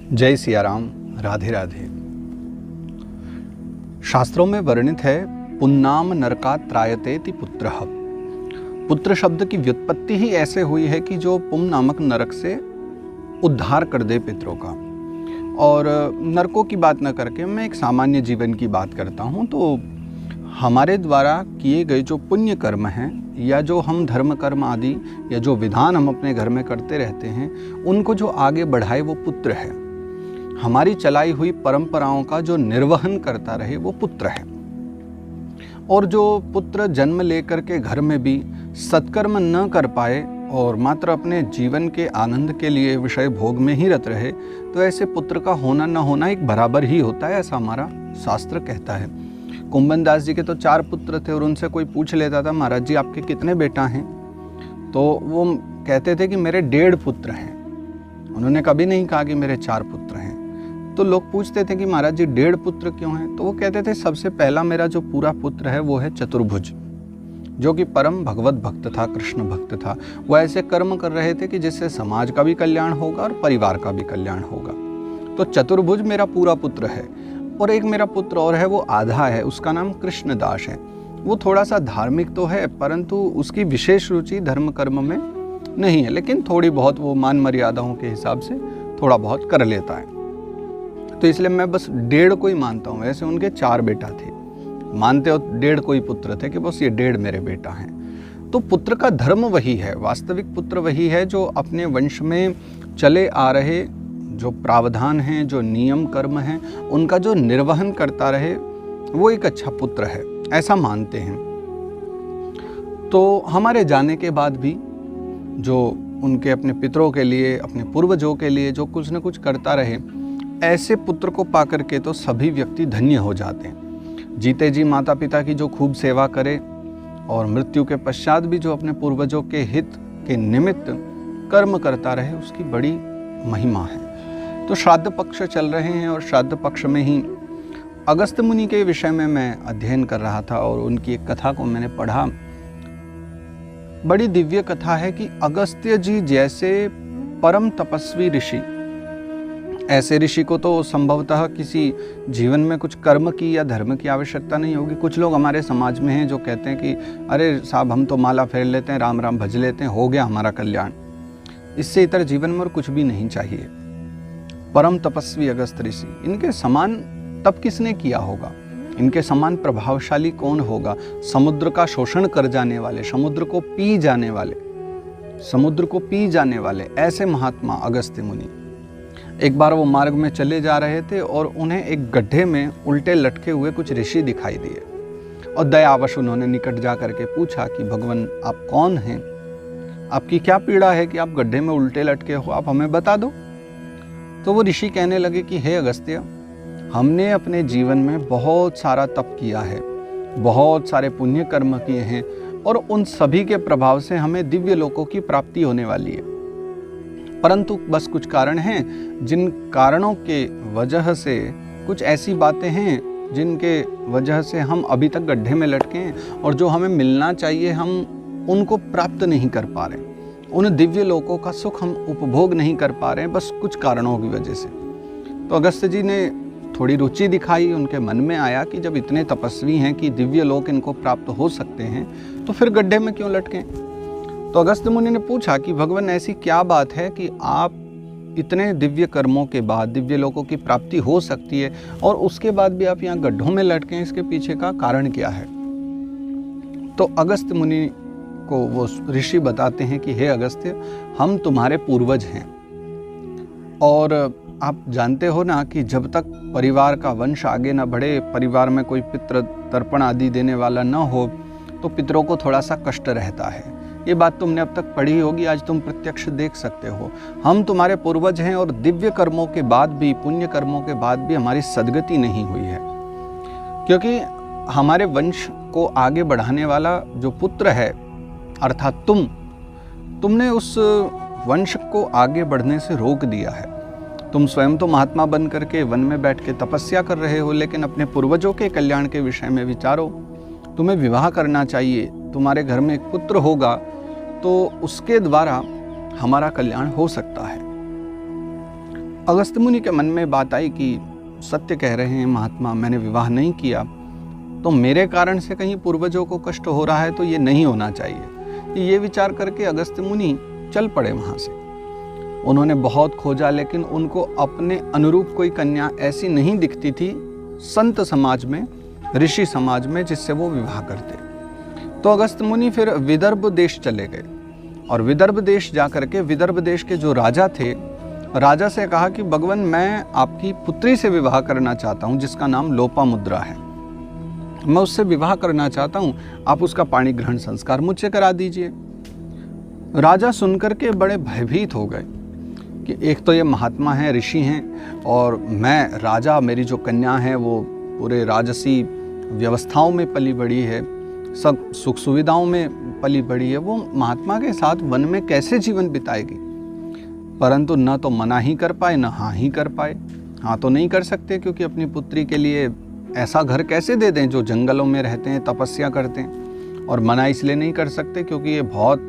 जय सिया राम, राधे राधे। शास्त्रों में वर्णित है पुन्नाम नरकात् त्रायतेति पुत्रः। पुत्र शब्द की व्युत्पत्ति ही ऐसे हुई है कि जो पुम नामक नरक से उद्धार कर दे पितरों का। और नरकों की बात न करके मैं एक सामान्य जीवन की बात करता हूँ। तो हमारे द्वारा किए गए जो पुण्य कर्म हैं या जो हम धर्म कर्म आदि या जो विधान हम अपने घर में करते रहते हैं, उनको जो आगे बढ़ाए वो पुत्र है। हमारी चलाई हुई परंपराओं का जो निर्वहन करता रहे वो पुत्र है। और जो पुत्र जन्म लेकर के घर में भी सत्कर्म न कर पाए और मात्र अपने जीवन के आनंद के लिए विषय भोग में ही रत रहे, तो ऐसे पुत्र का होना न होना एक बराबर ही होता है, ऐसा हमारा शास्त्र कहता है। कुंभन दास जी के तो 4 पुत्र थे और उनसे कोई पूछ लेता था, महाराज जी आपके कितने बेटा हैं? तो वो कहते थे कि मेरे 1.5 पुत्र हैं। उन्होंने कभी नहीं कहा कि मेरे 4 पुत्र हैं। तो लोग पूछते थे कि महाराज जी 1.5 पुत्र क्यों हैं? तो वो कहते थे सबसे पहला मेरा जो पूरा पुत्र है वो है चतुर्भुज, जो कि परम भगवत भक्त था, कृष्ण भक्त था। वो ऐसे कर्म कर रहे थे कि जिससे समाज का भी कल्याण होगा और परिवार का भी कल्याण होगा। तो चतुर्भुज मेरा पूरा पुत्र है। और एक मेरा पुत्र और है, वो आधा है, उसका नाम कृष्णदास है। वो थोड़ा सा धार्मिक तो है, परंतु उसकी विशेष रुचि धर्म कर्म में नहीं है, लेकिन थोड़ी बहुत वो मान मर्यादाओं के हिसाब से थोड़ा बहुत कर लेता है। तो इसलिए मैं बस 1.5 को ही मानता हूँ। ऐसे उनके 4 बेटा थे, मानते हो 1.5 को ही पुत्र थे कि बस ये 1.5 मेरे बेटा हैं। तो पुत्र का धर्म वही है, वास्तविक पुत्र वही है जो अपने वंश में चले आ रहे जो प्रावधान हैं, जो नियम कर्म हैं, उनका जो निर्वहन करता रहे, वो एक अच्छा पुत्र है, ऐसा मानते हैं। तो हमारे जाने के बाद भी जो उनके अपने पितरों के लिए, अपने पूर्वजों के लिए जो कुछ न कुछ करता रहे, ऐसे पुत्र को पाकर के तो सभी व्यक्ति धन्य हो जाते हैं। जीते जी माता पिता की जो खूब सेवा करे और मृत्यु के पश्चात भी जो अपने पूर्वजों के हित के निमित्त कर्म करता रहे, उसकी बड़ी महिमा है। तो श्राद्ध पक्ष चल रहे हैं और श्राद्ध पक्ष में ही अगस्त्य मुनि के विषय में मैं अध्ययन कर रहा था और उनकी एक कथा को मैंने पढ़ा। बड़ी दिव्य कथा है कि अगस्त्य जी जैसे परम तपस्वी ऋषि, ऐसे ऋषि को तो संभवतः किसी जीवन में कुछ कर्म की या धर्म की आवश्यकता नहीं होगी। कुछ लोग हमारे समाज में हैं जो कहते हैं कि अरे साहब हम तो माला फेर लेते हैं, राम राम भज लेते हैं, हो गया हमारा कल्याण, इससे इतर जीवन में और कुछ भी नहीं चाहिए। परम तपस्वी अगस्त्य ऋषि, इनके समान तप किसने किया होगा? इनके समान प्रभावशाली कौन होगा? समुद्र का शोषण कर जाने वाले, समुद्र को पी जाने वाले ऐसे महात्मा अगस्त्य मुनि। एक बार वो मार्ग में चले जा रहे थे और उन्हें एक गड्ढे में उल्टे लटके हुए कुछ ऋषि दिखाई दिए और दयावश उन्होंने निकट जा करके पूछा कि भगवान आप कौन हैं? आपकी क्या पीड़ा है कि आप गड्ढे में उल्टे लटके हो? आप हमें बता दो। तो वो ऋषि कहने लगे कि हे अगस्त्य, हमने अपने जीवन में बहुत सारा तप किया है, बहुत सारे पुण्य कर्म किए हैं और उन सभी के प्रभाव से हमें दिव्य लोकों की प्राप्ति होने वाली है। परंतु बस कुछ कारण हैं, जिन कारणों के वजह से कुछ ऐसी बातें हैं जिनके वजह से हम अभी तक गड्ढे में लटके हैं और जो हमें मिलना चाहिए हम उनको प्राप्त नहीं कर पा रहे, उन दिव्य लोकों का सुख हम उपभोग नहीं कर पा रहे हैं, बस कुछ कारणों की वजह से। तो अगस्त्य जी ने थोड़ी रुचि दिखाई, उनके मन में आया कि जब इतने तपस्वी हैं कि दिव्य लोक इनको प्राप्त हो सकते हैं, तो फिर गड्ढे में क्यों लटके? तो अगस्त्य मुनि ने पूछा कि भगवान ऐसी क्या बात है कि आप इतने दिव्य कर्मों के बाद दिव्य लोकों की प्राप्ति हो सकती है और उसके बाद भी आप यहाँ गड्ढों में लटके हैं, इसके पीछे का कारण क्या है? तो अगस्त्य मुनि को वो ऋषि बताते हैं कि हे अगस्त्य, हम तुम्हारे पूर्वज हैं और आप जानते हो ना कि जब तक परिवार का वंश आगे न बढ़े, परिवार में कोई पितृ तर्पण आदि देने वाला न हो, तो पितरों को थोड़ा सा कष्ट रहता है। ये बात तुमने अब तक पढ़ी होगी, आज तुम प्रत्यक्ष देख सकते हो। हम तुम्हारे पूर्वज हैं और दिव्य कर्मों के बाद भी, पुण्य कर्मों के बाद भी हमारी सद्गति नहीं हुई है, क्योंकि हमारे वंश को आगे बढ़ाने वाला जो पुत्र है अर्थात तुमने उस वंश को आगे बढ़ने से रोक दिया है। तुम स्वयं तो महात्मा बन करके वन में बैठ के तपस्या कर रहे हो, लेकिन अपने पूर्वजों के कल्याण के विषय में विचारो। तुम्हें विवाह करना चाहिए, तुम्हारे घर में एक पुत्र होगा तो उसके द्वारा हमारा कल्याण हो सकता है। अगस्त मुनि के मन में बात आई कि सत्य कह रहे हैं महात्मा, मैंने विवाह नहीं किया, तो मेरे कारण से कहीं पूर्वजों को कष्ट हो रहा है तो ये नहीं होना चाहिए। ये विचार करके अगस्त मुनि चल पड़े वहाँ से। उन्होंने बहुत खोजा, लेकिन उनको अपने अनुरूप कोई कन्या ऐसी नहीं दिखती थी संत समाज में, ऋषि समाज में, जिससे वो विवाह करते। तो अगस्त मुनि फिर विदर्भ देश चले गए और विदर्भ देश जाकर के विदर्भ देश के जो राजा थे, राजा से कहा कि भगवान, मैं आपकी पुत्री से विवाह करना चाहता हूँ जिसका नाम लोपामुद्रा है। मैं उससे विवाह करना चाहता हूँ, आप उसका पाणी ग्रहण संस्कार मुझसे करा दीजिए। राजा सुनकर के बड़े भयभीत हो गए कि एक तो ये महात्मा हैं, ऋषि हैं, और मैं राजा, मेरी जो कन्या है वो पूरे राजसी व्यवस्थाओं में पली बड़ी है, सब सुख सुविधाओं में पली बड़ी है, वो महात्मा के साथ वन में कैसे जीवन बिताएगी। परंतु न तो मना ही कर पाए, न हाँ ही कर पाए। हाँ तो नहीं कर सकते क्योंकि अपनी पुत्री के लिए ऐसा घर कैसे दे दें जो जंगलों में रहते हैं, तपस्या करते हैं। और मना इसलिए नहीं कर सकते क्योंकि ये बहुत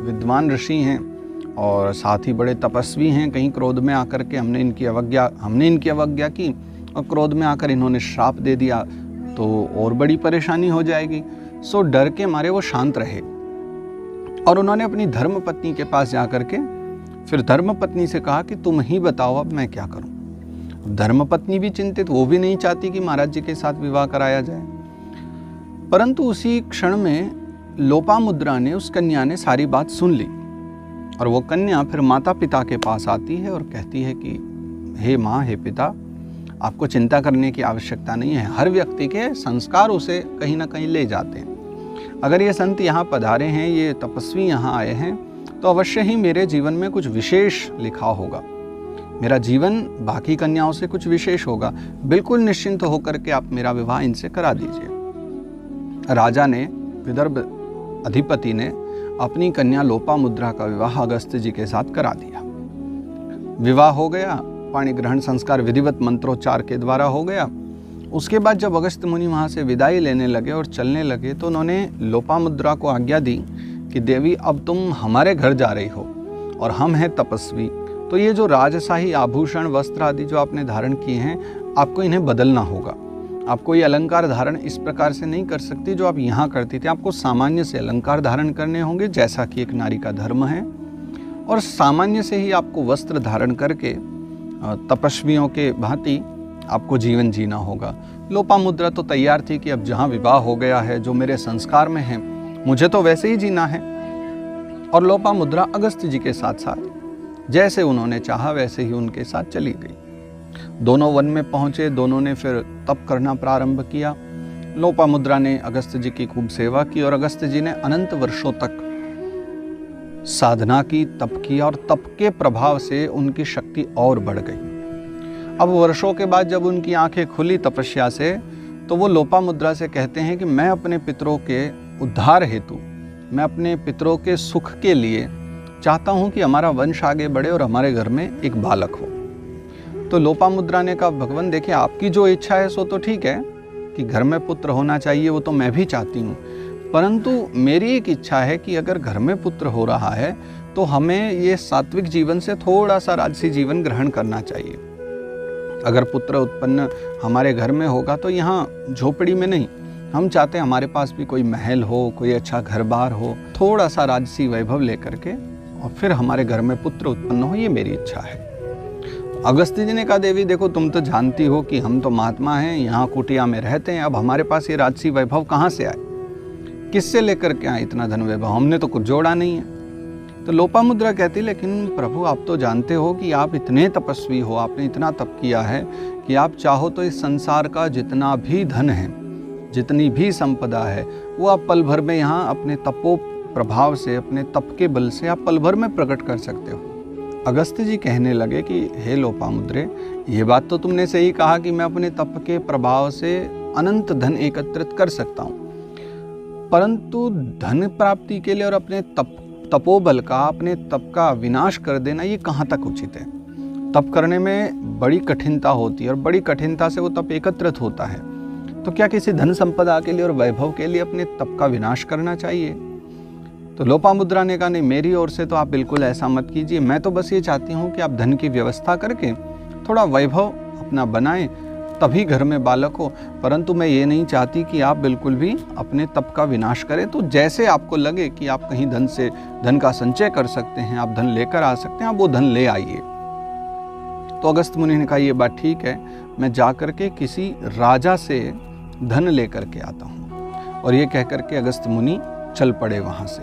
विद्वान ऋषि हैं और साथ ही बड़े तपस्वी हैं। कहीं क्रोध में आकर के हमने इनकी अवज्ञा की और क्रोध में आकर इन्होंने श्राप दे दिया तो और बड़ी परेशानी हो जाएगी। सो डर के मारे वो शांत रहे और उन्होंने अपनी धर्म पत्नी के पास जाकर के फिर धर्म पत्नी से कहा कि तुम ही बताओ अब मैं क्या करूं। धर्म पत्नी भी चिंतित, वो भी नहीं चाहती कि महाराज जी के साथ विवाह कराया जाए। परंतु उसी क्षण में लोपामुद्रा ने, उस कन्या ने सारी बात सुन ली और वो कन्या फिर माता पिता के पास आती है और कहती है कि हे माँ, हे पिता, आपको चिंता करने की आवश्यकता नहीं है। हर व्यक्ति के संस्कार उसे कहीं ना कहीं ले जाते हैं। अगर ये संत यहाँ पधारे हैं, ये तपस्वी यहाँ आए हैं, तो अवश्य ही मेरे जीवन में कुछ विशेष लिखा होगा। मेरा जीवन बाकी कन्याओं से कुछ विशेष होगा। बिल्कुल निश्चिंत होकर के आप मेरा विवाह इनसे करा दीजिए। राजा ने, विदर्भ अधिपति ने अपनी कन्या लोपामुद्रा का विवाह अगस्त जी के साथ करा दिया। विवाह हो गया, पाणी ग्रहण संस्कार विधिवत मंत्रोच्चार के द्वारा हो गया। उसके बाद जब अगस्त मुनि वहाँ से विदाई लेने लगे और चलने लगे तो उन्होंने लोपामुद्रा को आज्ञा दी कि देवी, अब तुम हमारे घर जा रही हो और हम हैं तपस्वी, तो ये जो राजशाही आभूषण, वस्त्र आदि जो आपने धारण किए हैं, आपको इन्हें बदलना होगा। आपको ये अलंकार धारण इस प्रकार से नहीं कर सकती जो आप यहाँ करती थी। आपको सामान्य से अलंकार धारण करने होंगे, जैसा कि एक नारी का धर्म है, और सामान्य से ही आपको वस्त्र धारण करके तपस्वियों के भांति आपको जीवन जीना होगा। लोपामुद्रा तो तैयार थी कि अब जहाँ विवाह हो गया है, जो मेरे संस्कार में है, मुझे तो वैसे ही जीना है। और लोपामुद्रा अगस्त जी के साथ साथ जैसे उन्होंने चाहा वैसे ही उनके साथ चली गई। दोनों वन में पहुंचे, दोनों ने फिर तप करना प्रारंभ किया। लोपामुद्रा ने अगस्त जी की खूब सेवा की और अगस्त जी ने अनंत वर्षों तक साधना की, तप किया, और तप के प्रभाव से उनकी शक्ति और बढ़ गई। अब वर्षों के बाद जब उनकी आंखें खुली तपस्या से, तो वो लोपामुद्रा से कहते हैं कि मैं अपने पितरों के उद्धार हेतु, मैं अपने पितरों के सुख के लिए चाहता हूं कि हमारा वंश आगे बढ़े और हमारे घर में एक बालक हो। तो लोपामुद्रा ने कहा, भगवान देखिए, आपकी जो इच्छा है सो तो ठीक है कि घर में पुत्र होना चाहिए, वो तो मैं भी चाहती हूँ, परंतु मेरी एक इच्छा है कि अगर घर में पुत्र हो रहा है तो हमें ये सात्विक जीवन से थोड़ा सा राजसी जीवन ग्रहण करना चाहिए। अगर पुत्र उत्पन्न हमारे घर में होगा तो यहाँ झोपड़ी में नहीं, हम चाहते हैं हमारे पास भी कोई महल हो, कोई अच्छा घर बार हो, थोड़ा सा राजसी वैभव लेकर के, और फिर हमारे घर में पुत्र उत्पन्न हो, ये मेरी इच्छा है। अगस्त जी ने कहा, देवी देखो, तुम तो जानती हो कि हम तो महात्मा हैं, यहाँ कुटिया में रहते हैं, अब हमारे पास ये राजसी वैभव कहाँ से आए, किससे लेकर के आए इतना धन वैभव, हमने तो कुछ जोड़ा नहीं है। तो लोपामुद्रा कहती, लेकिन प्रभु आप तो जानते हो कि आप इतने तपस्वी हो, आपने इतना तप किया है कि आप चाहो तो इस संसार का जितना भी धन है, जितनी भी संपदा है, वो आप पल भर में यहाँ अपने तपो प्रभाव से, अपने तप के बल से आप पल भर में प्रकट कर सकते हो। अगस्त जी कहने लगे कि हे लोपामुद्रे, ये बात तो तुमने सही कहा कि मैं अपने तप के प्रभाव से अनंत धन एकत्रित कर सकता हूँ, परंतु धन प्राप्ति के लिए और अपने तपोबल का, अपने तप का विनाश कर देना, ये कहाँ तक उचित है। तप करने में बड़ी कठिनता होती है और बड़ी कठिनता से वो तप एकत्रित होता है, तो क्या किसी धन संपदा के लिए और वैभव के लिए अपने तप का विनाश करना चाहिए। तो लोपामुद्रा ने कहा, नहीं, मेरी ओर से तो आप बिल्कुल ऐसा मत कीजिए, मैं तो बस ये चाहती हूँ कि आप धन की व्यवस्था करके थोड़ा वैभव अपना बनाएं, तभी घर में बालक हो। परंतु मैं ये नहीं चाहती कि आप बिल्कुल भी अपने तप का विनाश करें। तो जैसे आपको लगे कि आप कहीं धन का संचय कर सकते हैं, आप धन लेकर आ सकते हैं, आप वो धन ले आइए। तो अगस्त्य मुनि ने कहा ये बात ठीक है, मैं जा करके किसी राजा से धन लेकर के आता हूँ। और ये कह करके अगस्त्य मुनि चल पड़े वहाँ से।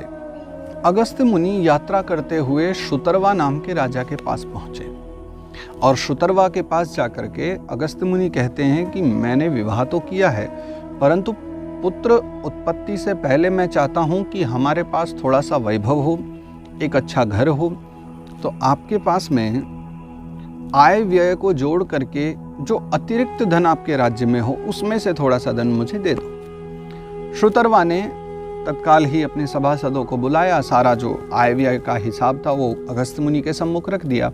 अगस्त्य मुनि यात्रा करते हुए शुतरवा नाम के राजा के पास पहुँचे और शुतरवा के पास जाकर के अगस्त्य मुनि कहते हैं कि मैंने विवाह तो किया है, परंतु पुत्र उत्पत्ति से पहले मैं चाहता हूँ कि हमारे पास थोड़ा सा वैभव हो, एक अच्छा घर हो। तो आपके पास में आय व्यय को जोड़ करके जो अतिरिक्त धन आपके राज्य में हो, उसमें से थोड़ा सा धन मुझे दे दो। शुतरवा ने तत्काल ही अपने सभासदों को बुलाया, सारा जो आय व्यय का हिसाब था वो अगस्त्य मुनि के सम्मुख रख दिया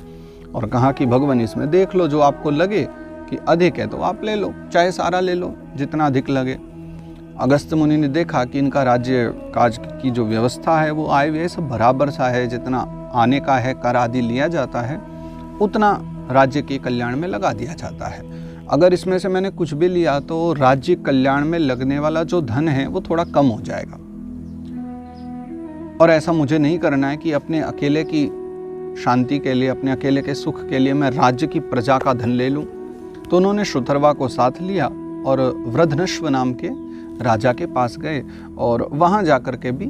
और कहा कि भगवान इसमें देख लो, जो आपको लगे कि अधिक है तो आप ले लो, चाहे सारा ले लो, जितना अधिक लगे। अगस्त्य मुनि ने देखा कि इनका राज्य काज की जो व्यवस्था है वो आय व्यय सब बराबर सा है, जितना आने का है कर आदि लिया जाता है उतना राज्य के कल्याण में लगा दिया जाता है। अगर इसमें से मैंने कुछ भी लिया तो राज्य कल्याण में लगने वाला जो धन है वो थोड़ा कम हो जाएगा, और ऐसा मुझे नहीं करना है कि अपने अकेले की शांति के लिए, अपने अकेले के सुख के लिए मैं राज्य की प्रजा का धन ले लूं। तो उन्होंने शुतरवा को साथ लिया और वृद्धनश्व नाम के राजा के पास गए और वहां जाकर के भी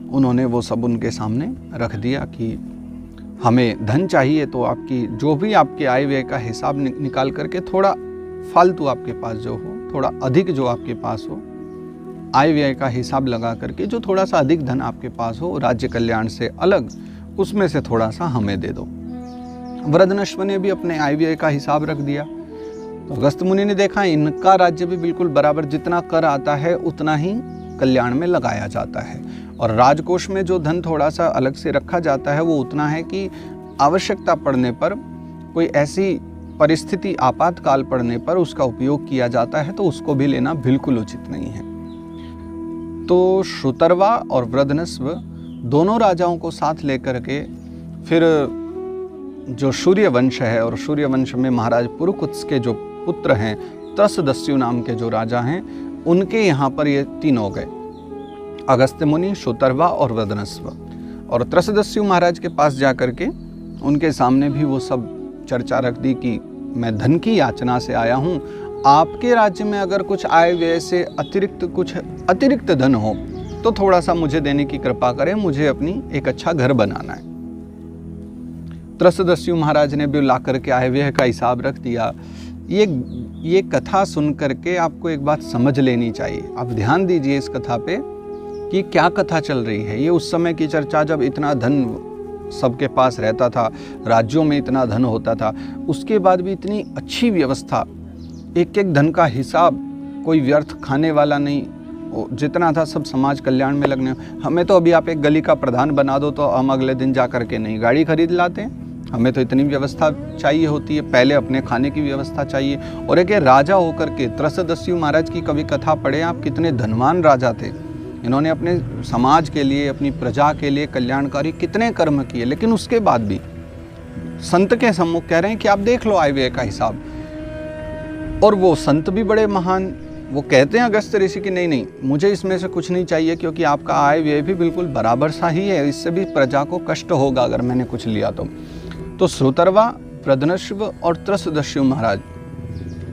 उन्होंने वो सब उनके सामने रख दिया कि हमें धन चाहिए, तो आपकी जो भी आपके आय व्यय का हिसाब निकाल करके थोड़ा फालतू आपके पास जो हो, थोड़ा अधिक जो आपके पास हो, आय व्यय का हिसाब लगा करके जो थोड़ा सा अधिक धन आपके पास हो राज्य कल्याण से अलग, उसमें से थोड़ा सा हमें दे दो। वृद्धनश्व ने भी अपने आय व्यय का हिसाब रख दिया। तो अगस्त्य मुनि ने देखा इनका राज्य भी बिल्कुल बराबर, जितना कर आता है उतना ही कल्याण में लगाया जाता है, और राजकोष में जो धन थोड़ा सा अलग से रखा जाता है वो उतना है कि आवश्यकता पड़ने पर, कोई ऐसी परिस्थिति आपातकाल पड़ने पर उसका उपयोग किया जाता है, तो उसको भी लेना बिल्कुल उचित नहीं है। तो शुतरवा और वृद्धनश्व दोनों राजाओं को साथ लेकर के फिर जो सूर्यवंश है, और सूर्यवंश में महाराज पुरुकुत्स के जो पुत्र हैं त्रसदस्यु नाम के जो राजा हैं, उनके यहाँ पर ये तीनों गए, अगस्त्य मुनि, शुतरवा और वृद्धनश्व। और त्रसदस्यु महाराज के पास जाकर के उनके सामने भी वो सब चर्चा रख दी कि मैं धन की याचना से आया हूँ, आपके राज्य में अगर कुछ आय व्यय से कुछ अतिरिक्त धन हो तो थोड़ा सा मुझे देने की कृपा करें, मुझे अपनी एक अच्छा घर बनाना है। त्रसदस्यु महाराज ने भी ला करके आय व्यय का हिसाब रख दिया। ये कथा सुन करके आपको एक बात समझ लेनी चाहिए, आप ध्यान दीजिए इस कथा पे कि क्या कथा चल रही है। ये उस समय की चर्चा जब इतना धन सबके पास रहता था, राज्यों में इतना धन होता था, उसके बाद भी इतनी अच्छी व्यवस्था, एक एक धन का हिसाब, कोई व्यर्थ खाने वाला नहीं, जितना था सब समाज कल्याण में लगने। हमें तो अभी आप एक गली का प्रधान बना दो तो हम अगले दिन जा करके नई गाड़ी खरीद लाते हैं। हमें तो इतनी व्यवस्था चाहिए होती है, पहले अपने खाने की व्यवस्था चाहिए। और एक राजा होकर के त्रसदस्यु महाराज की कभी कथा पढ़े आप, कितने धनवान राजा थे, इन्होंने अपने समाज के लिए, अपनी प्रजा के लिए कल्याणकारी कितने कर्म किए, लेकिन उसके बाद भी संत के सम्मुख कह रहे हैं कि आप देख लो आय व्यय का हिसाब। और वो संत भी बड़े महान, वो कहते हैं अगस्त्य ऋषि की नहीं, मुझे इसमें से कुछ नहीं चाहिए, क्योंकि आपका आय व्यय भी बिल्कुल बराबर सा ही है, इससे भी प्रजा को कष्ट होगा अगर मैंने कुछ लिया तो श्रुतर्वा, वृद्धनश्व और त्रसदस्यु महाराज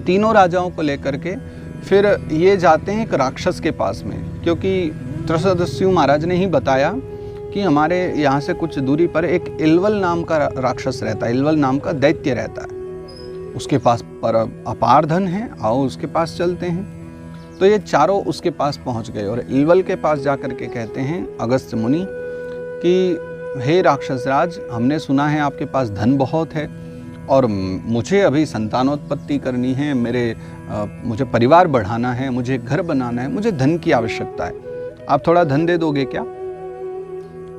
तीनों राजाओं को लेकर के फिर ये जाते हैं एक राक्षस के पास में, क्योंकि त्रसदस्यु महाराज ने ही बताया कि हमारे यहाँ से कुछ दूरी पर एक इल्वल नाम का राक्षस रहता है, इल्वल नाम का दैत्य रहता है, उसके पास पर अपार धन है, आओ उसके पास चलते हैं। तो ये चारों उसके पास पहुँच गए और इल्वल के पास जाकर के कहते हैं अगस्त्य मुनि कि हे राक्षस राज, हमने सुना है आपके पास धन बहुत है और मुझे अभी संतानोत्पत्ति करनी है, मुझे परिवार बढ़ाना है, मुझे घर बनाना है, मुझे धन की आवश्यकता है, आप थोड़ा धन दे दोगे क्या?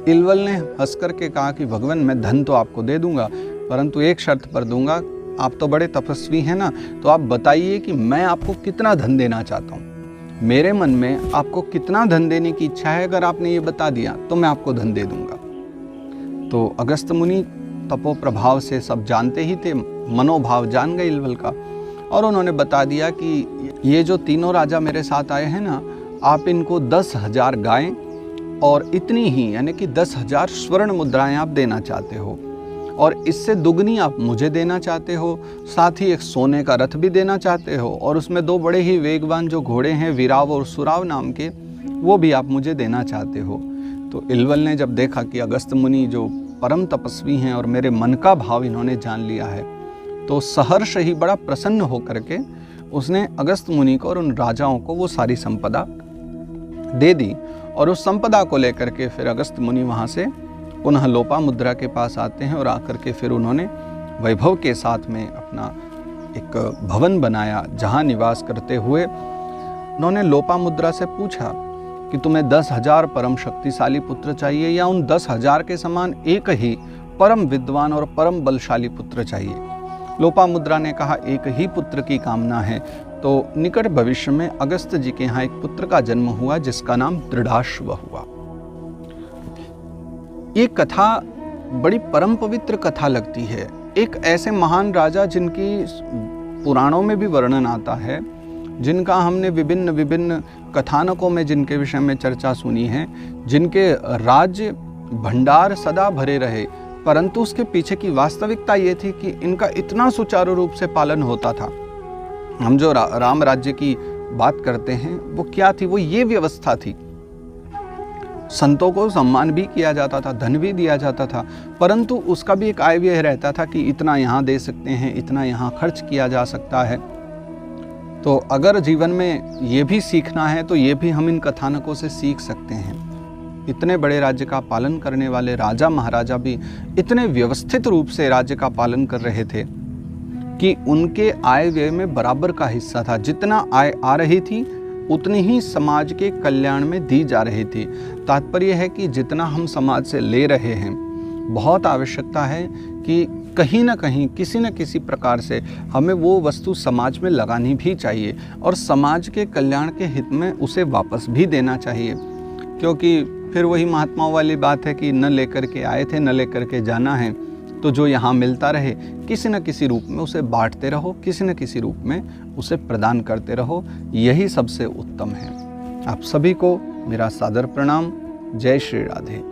इल्वल ने हंस करके कहा कि भगवान मैं धन तो आपको दे दूंगा, परंतु एक शर्त पर दूंगा, आप तो बड़े तपस्वी हैं ना, तो आप बताइए कि मैं आपको कितना धन देना चाहता हूँ, मेरे मन में आपको कितना धन देने की इच्छा है, अगर आपने ये बता दिया तो मैं आपको धन दे दूंगा। तो अगस्त्य मुनि तपो प्रभाव से सब जानते ही थे, मनोभाव जान गए इलवल का, और उन्होंने बता दिया कि ये जो तीनों राजा मेरे साथ आए हैं ना, आप इनको 10,000 गायें और इतनी ही यानी कि 10,000 स्वर्ण मुद्राएं आप देना चाहते हो, और इससे दुगनी आप मुझे देना चाहते हो, साथ ही एक सोने का रथ भी देना चाहते हो, और उसमें 2 बड़े ही वेगवान जो घोड़े हैं वीराव और सुराव नाम के, वो भी आप मुझे देना चाहते हो। तो इलवल ने जब देखा कि अगस्त मुनि जो परम तपस्वी हैं और मेरे मन का भाव इन्होंने जान लिया है, तो सहर्ष ही बड़ा प्रसन्न होकर के उसने अगस्त मुनि को और उन राजाओं को वो सारी संपदा दे दी। और उस संपदा को लेकर के फिर अगस्त मुनि वहाँ से पुनः लोपामुद्रा के पास आते हैं, और आकर के फिर उन्होंने वैभव के साथ में अपना एक भवन बनाया, जहाँ निवास करते हुए उन्होंने लोपामुद्रा से पूछा कि तुम्हें 10,000 परम शक्तिशाली पुत्र चाहिए या उन 10,000 के समान एक ही परम विद्वान और परम बलशाली पुत्र चाहिए। लोपामुद्रा ने कहा एक ही पुत्र की कामना है। तो निकट भविष्य में अगस्त जी के यहाँ एक पुत्र का जन्म हुआ जिसका नाम दृढ़ाश्व हुआ। ये कथा बड़ी परम पवित्र कथा लगती है। एक ऐसे महान राजा जिनकी पुराणों में भी वर्णन आता है, जिनका हमने विभिन्न विभिन्न कथानकों में जिनके विषय में चर्चा सुनी है, जिनके राज्य भंडार सदा भरे रहे, परंतु उसके पीछे की वास्तविकता ये थी कि इनका इतना सुचारू रूप से पालन होता था। हम जो राम राज्य की बात करते हैं वो क्या थी, वो ये व्यवस्था थी। संतों को सम्मान भी किया जाता था, धन भी दिया जाता था, परंतु उसका भी एक आय व्यय रहता था कि इतना यहाँ दे सकते हैं, इतना यहाँ खर्च किया जा सकता है। तो अगर जीवन में ये भी सीखना है तो ये भी हम इन कथानकों से सीख सकते हैं। इतने बड़े राज्य का पालन करने वाले राजा महाराजा भी इतने व्यवस्थित रूप से राज्य का पालन कर रहे थे कि उनके आय व्यय में बराबर का हिस्सा था। जितना आय आ रही थी उतनी ही समाज के कल्याण में दी जा रही थी। तात्पर्य है कि जितना हम समाज से ले रहे हैं, बहुत आवश्यकता है कि कहीं ना कहीं किसी न किसी प्रकार से हमें वो वस्तु समाज में लगानी भी चाहिए और समाज के कल्याण के हित में उसे वापस भी देना चाहिए। क्योंकि फिर वही महात्माओं वाली बात है कि न लेकर के आए थे न लेकर के जाना है, तो जो यहाँ मिलता रहे किसी न किसी रूप में उसे बांटते रहो, किसी न किसी रूप में उसे प्रदान करते रहो, यही सबसे उत्तम है। आप सभी को मेरा सादर प्रणाम। जय श्री राधे।